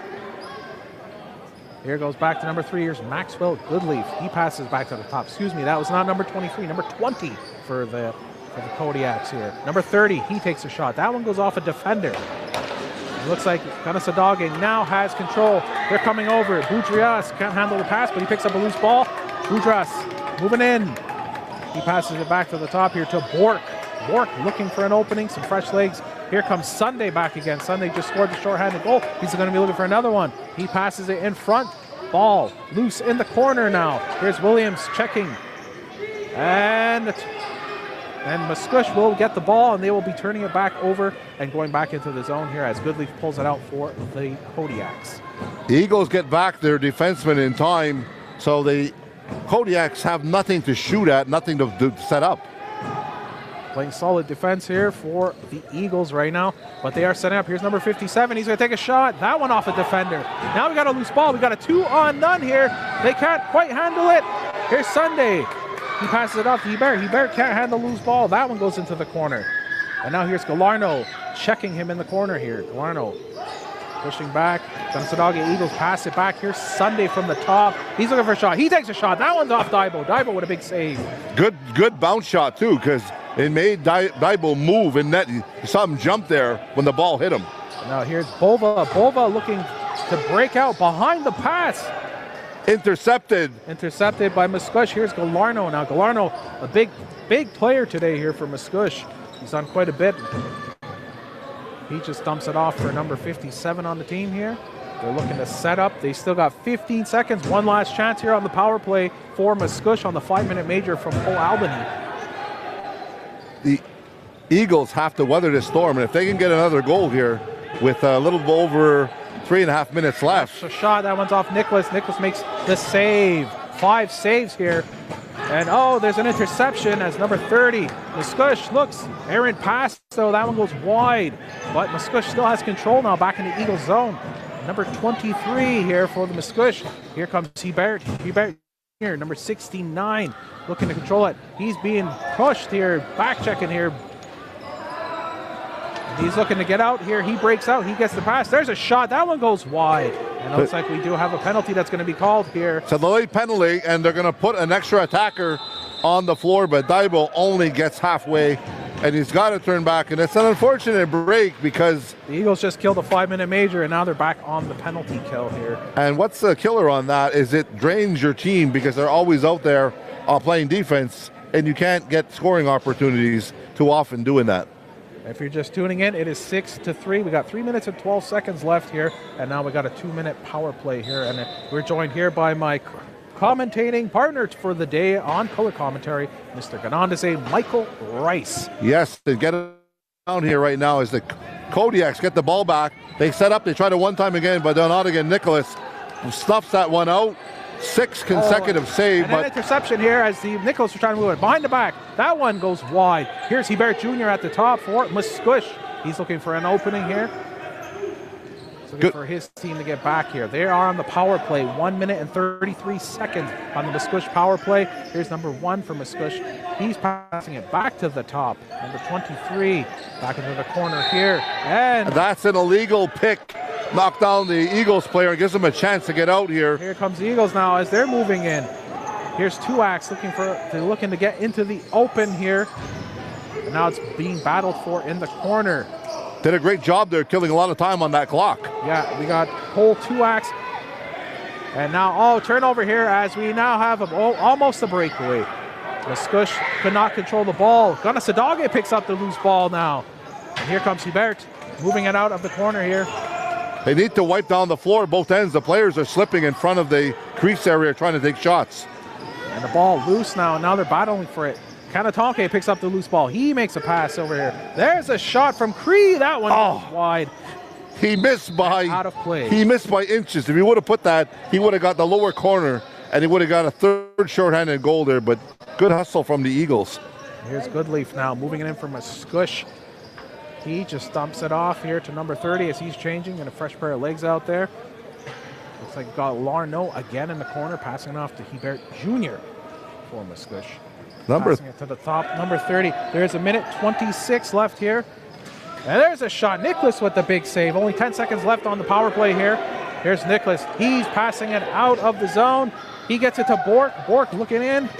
Here goes back to number 3. Here's Maxwell Goodleaf. He passes back to the top. Excuse me, that was not number 23. Number 20 for the Kodiaks here. Number 30, he takes a shot. That one goes off a defender. It looks like Kanehsatà now has control. They're coming over. Boudrias can't handle the pass, but he picks up a loose ball. Boudrias moving in. He passes it back to the top here to Bork. Bork looking for an opening, some fresh legs. Here comes Sunday back again. Sunday just scored the short-handed goal. He's going to be looking for another one. He passes it in front. Ball loose in the corner now. Here's Williams checking. And Mascouche will get the ball, and they will be turning it back over and going back into the zone here as Goodleaf pulls it out for the Kodiaks. The Eagles get back their defensemen in time, so the Kodiaks have nothing to shoot at, nothing to set up. Playing solid defense here for the Eagles right now, but they are setting up. Here's number 57. He's going to take a shot. That one off a defender. Now we got a loose ball. We got a 2-on-none here. They can't quite handle it. Here's Sunday. He passes it off to Hebert. Hebert can't handle the loose ball. That one goes into the corner. And now here's Galarno checking him in the corner here. Galarno pushing back. Kanehsatà Eagles pass it back. Here's Sunday from the top. He's looking for a shot. He takes a shot. That one's off Daibo. Daibo with a big save. Good bounce shot, too, because it made Daibo move in net. You saw him jump there when the ball hit him. Now here's Bova. Bova looking to break out behind the pass. Intercepted by Mascouche. Here's Galarno now. Galarno, a big player today here for Mascouche. He's done quite a bit. He just dumps it off for number 57 on the team here. They're looking to set up. They still got 15 seconds. One last chance here on the power play for Mascouche on the 5-minute major from Port Albany. Eagles have to weather this storm, and if they can get another goal here with a little over 3.5 minutes left. That's a shot. That one's off Nicholas. Nicholas makes the save. 5 saves here. And oh, there's an interception as number 30. MASCOUCHE looks. Errant pass, so that one goes wide. But MASCOUCHE still has control now back in the Eagles zone. Number 23 here for the MASCOUCHE. Here comes Hebert. Hebert here, number 69, looking to control it. He's being pushed here, back checking here. He's looking to get out here. He breaks out. He gets the pass. There's a shot. That one goes wide. And it looks like we do have a penalty that's going to be called here. So the late penalty, and they're going to put an extra attacker on the floor, but Daibo only gets halfway, and he's got to turn back. And it's an unfortunate break because the Eagles just killed a 5-minute major, and now they're back on the penalty kill here. And what's the killer on that is it drains your team because they're always out there playing defense, and you can't get scoring opportunities too often doing that. If you're just tuning in, it is 6-3. We got 3 minutes and 12 seconds left here, and now we got a 2-minute power play here. And we're joined here by my commentating partner for the day on color commentary, Mr. Kanehsatà, Michael Rice. Yes, they get it down here right now as the Kodiaks get the ball back. They set up, they try to one time again, but not again. Nicholas stuffs that one out. 6 consecutive saves. And an interception here as the Nicholas was trying to move it behind the back. That one goes wide. Here's Hebert Jr. at the top for MASCOUCHE. He's looking for an opening here. He's looking for his team to get back here. They are on the power play. 1 minute and 33 seconds on the MASCOUCHE power play. Here's number 1 for MASCOUCHE. He's passing it back to the top. Number 23 back into the corner here. And that's an illegal pick. Knock down the Eagles player and gives them a chance to get out here. Here comes the Eagles now as they're moving in. Here's Tuax looking to get into the open here. And now it's being battled for in the corner. Did a great job there, killing a lot of time on that clock. Yeah, we got Cole Tuax. And now, turnover here as we now have almost a breakaway. MASCOUCHE could not control the ball. Kanehsatà picks up the loose ball now. And here comes Hebert, moving it out of the corner here. They need to wipe down the floor both ends. The players are slipping in front of the crease area trying to take shots. And the ball loose now, and now they're battling for it. Kanehsatà picks up the loose ball. He makes a pass over here. There's a shot from Cree. That one goes wide. He missed by out of play. He missed by inches. If he would have put that, he would have got the lower corner, and he would have got a third shorthanded goal there. But good hustle from the Eagles. Here's Goodleaf now, moving it in from MASCOUCHE. He just dumps it off here to number 30 as he's changing, and a fresh pair of legs out there. Looks like got Larno again in the corner, passing it off to Hebert Jr. for MASCOUCHE. Passing it to the top, number 30. There's 1:26 left here. And there's a shot. Nicholas with the big save. Only 10 seconds left on the power play here. Here's Nicholas. He's passing it out of the zone. He gets it to Bork. Bork looking in.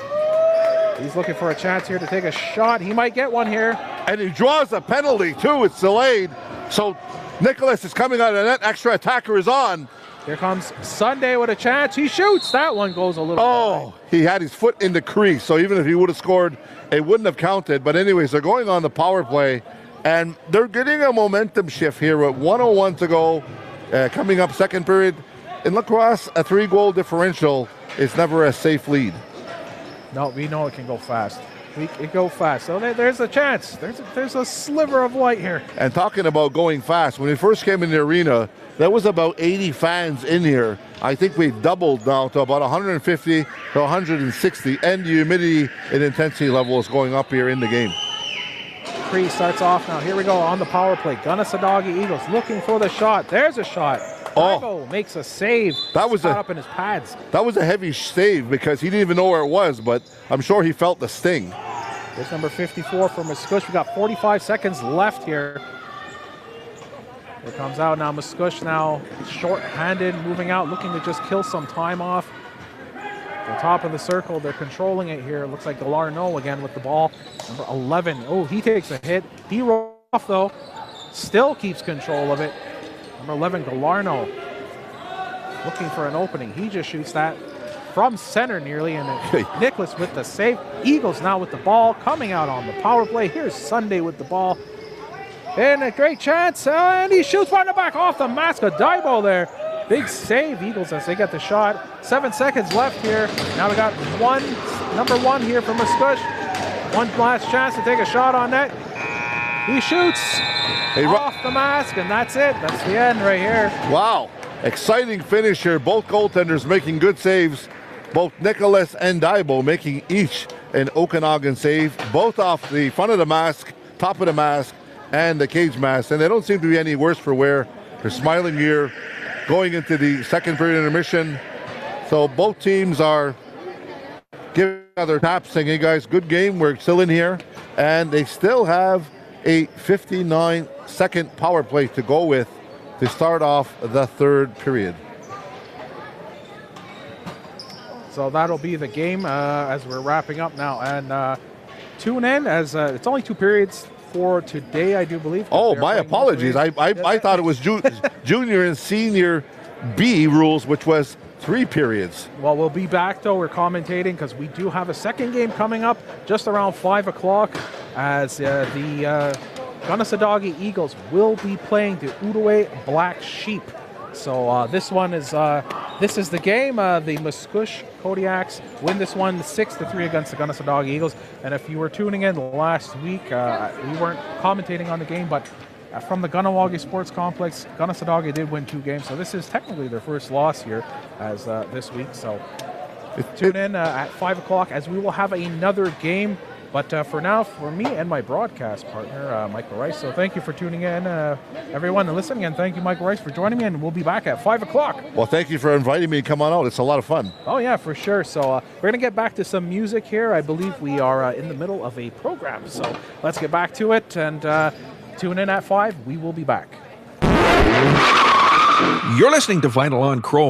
He's looking for a chance here to take a shot. He might get one here. And he draws a penalty, too. It's delayed. So Nicholas is coming out of the net. Extra attacker is on. Here comes Sunday with a chance. He shoots. That one goes a little wide. He had his foot in the crease. So even if he would have scored, it wouldn't have counted. But anyways, they're going on the power play. And they're getting a momentum shift here with 1:01 to go. Coming up second period. In lacrosse, a 3-goal differential is never a safe lead. No, we know it can go fast. It can go fast. So there's a chance. There's a sliver of light here. And talking about going fast, when we first came in the arena, there was about 80 fans in here. I think we've doubled now to about 150 to 160. And the humidity and intensity level is going up here in the game. Cree starts off now. Here we go on the power play. Kanehsatà Eagles looking for the shot. There's a shot. Daibo makes a save. That was up in his pads. That was a heavy save because he didn't even know where it was, but I'm sure he felt the sting. There's number 54 for MASCOUCHE. We got 45 seconds left here. Here comes out now MASCOUCHE now short-handed, moving out, looking to just kill some time off. The top of the circle, they're controlling it here. Looks like Larno again with the ball. Number 11. Oh, he takes a hit. He rolls off though. Still keeps control of it. Number 11, Galarno, looking for an opening. He just shoots that from center nearly, and Nicholas with the save. Eagles now with the ball, coming out on the power play. Here's Sunday with the ball. And a great chance, and he shoots right in the back off the mask of Daibo there. Big save, Eagles, as they get the shot. 7 seconds left here. Now we got number 1 here from MASCOUCHE. One last chance to take a shot on net. He shoots off the mask, and that's it. That's the end right here. Wow. Exciting finish here. Both goaltenders making good saves. Both Nicholas and Daibo making each an Okanagan save. Both off the front of the mask, top of the mask, and the cage mask. And they don't seem to be any worse for wear. They're smiling here going into the second period intermission. So both teams are giving other taps saying, hey guys, good game. We're still in here. And they still have a 59-second power play to go with to start off the third period. So that'll be the game as we're wrapping up now. And tune in as it's only 2 periods for today, I do believe. Oh, my apologies. I thought it was junior and senior B rules, which was 3 periods. Well, we'll be back, though. We're commentating because we do have a second game coming up just around 5 o'clock as the Kanehsatà Eagles will be playing the Outaouais Black Sheep. So this is the game. The MASCOUCHE Kodiaks win this one 6-3 against the Kanehsatà Eagles. And if you were tuning in last week, we weren't commentating on the game, but from the Kahnawake Sports Complex, Kanehsatà did win 2 games. So this is technically their first loss here as this week. So tune in at 5 o'clock as we will have another game. But for now, for me and my broadcast partner, Michael Rice. So thank you for tuning in, everyone, and listening. And thank you, Michael Rice, for joining me. And we'll be back at 5 o'clock. Well, thank you for inviting me to come on out. It's a lot of fun. Oh, yeah, for sure. So we're going to get back to some music here. I believe we are in the middle of a program. So let's get back to it. And tune in at 5. We will be back. You're listening to Vinyl on Chrome.